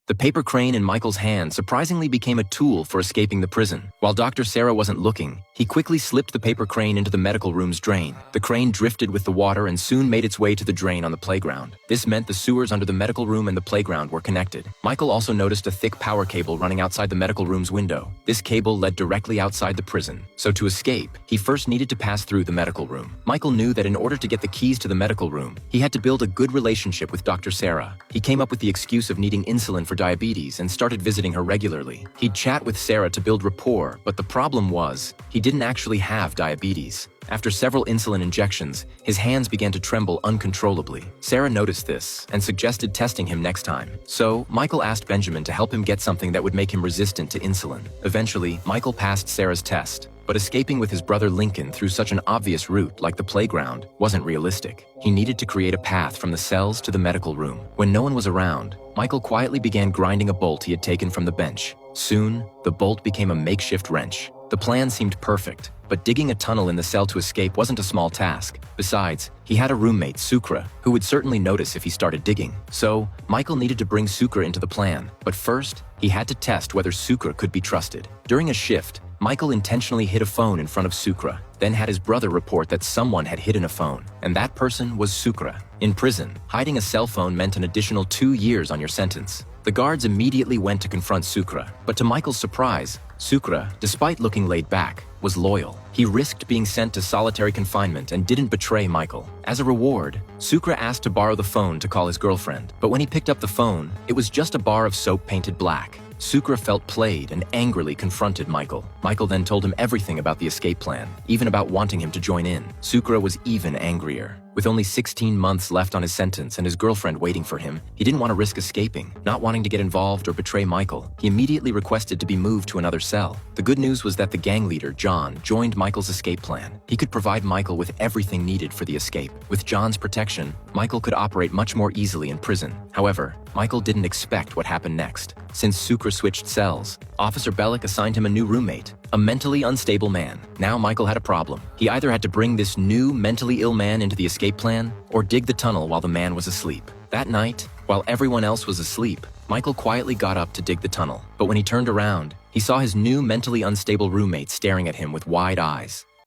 The paper crane in Michael's hand surprisingly became a tool for escaping the prison. While Dr. Sarah wasn't looking, he quickly slipped the paper crane into the medical room's drain. The crane drifted with the water and soon made its way to the drain on the playground. This meant the sewers under the medical room and the playground were connected. Michael also noticed a thick power cable running outside the medical room's window. This cable led directly outside the prison. So to escape, he first needed to pass through the medical room. Michael knew that in order to get the keys to the medical room, he had to build a good relationship with Dr. Sarah. He came up with the excuse of needing insulin for diabetes and started visiting her regularly. He'd chat with Sarah to build rapport, but the problem was, he didn't actually have diabetes. After several insulin injections, his hands began to tremble uncontrollably. Sarah noticed this and suggested testing him next time. So, Michael asked Benjamin to help him get something that would make him resistant to insulin. Eventually, Michael passed Sarah's test. But escaping with his brother Lincoln through such an obvious route like the playground wasn't realistic. He needed to create a path from the cells to the medical room. When no one was around, Michael quietly began grinding a bolt he had taken from the bench. Soon, the bolt became a makeshift wrench. The plan seemed perfect, but digging a tunnel in the cell to escape wasn't a small task. Besides, he had a roommate, Sukra, who would certainly notice if he started digging. So, Michael needed to bring Sukra into the plan. But first, he had to test whether Sukra could be trusted. During a shift, Michael intentionally hid a phone in front of Sukra, then had his brother report that someone had hidden a phone, and that person was Sukra. In prison, hiding a cell phone meant an additional 2 years on your sentence. The guards immediately went to confront Sukra, but to Michael's surprise, Sukra, despite looking laid back, was loyal. He risked being sent to solitary confinement and didn't betray Michael. As a reward, Sukra asked to borrow the phone to call his girlfriend, but when he picked up the phone, it was just a bar of soap painted black. Sukra felt played and angrily confronted Michael. Michael then told him everything about the escape plan, even about wanting him to join in. Sukra was even angrier. With only 16 months left on his sentence and his girlfriend waiting for him, he didn't want to risk escaping. Not wanting to get involved or betray Michael, he immediately requested to be moved to another cell. The good news was that the gang leader, John, joined Michael's escape plan. He could provide Michael with everything needed for the escape. With John's protection, Michael could operate much more easily in prison. However, Michael didn't expect what happened next. Since Sukra switched cells, Officer Bellick assigned him a new roommate, a mentally unstable man. Now Michael had a problem. He either had to bring this new mentally ill man into the escape plan or dig the tunnel while the man was asleep. That night, while everyone else was asleep, Michael quietly got up to dig the tunnel. But when he turned around, he saw his new mentally unstable roommate staring at him with wide eyes.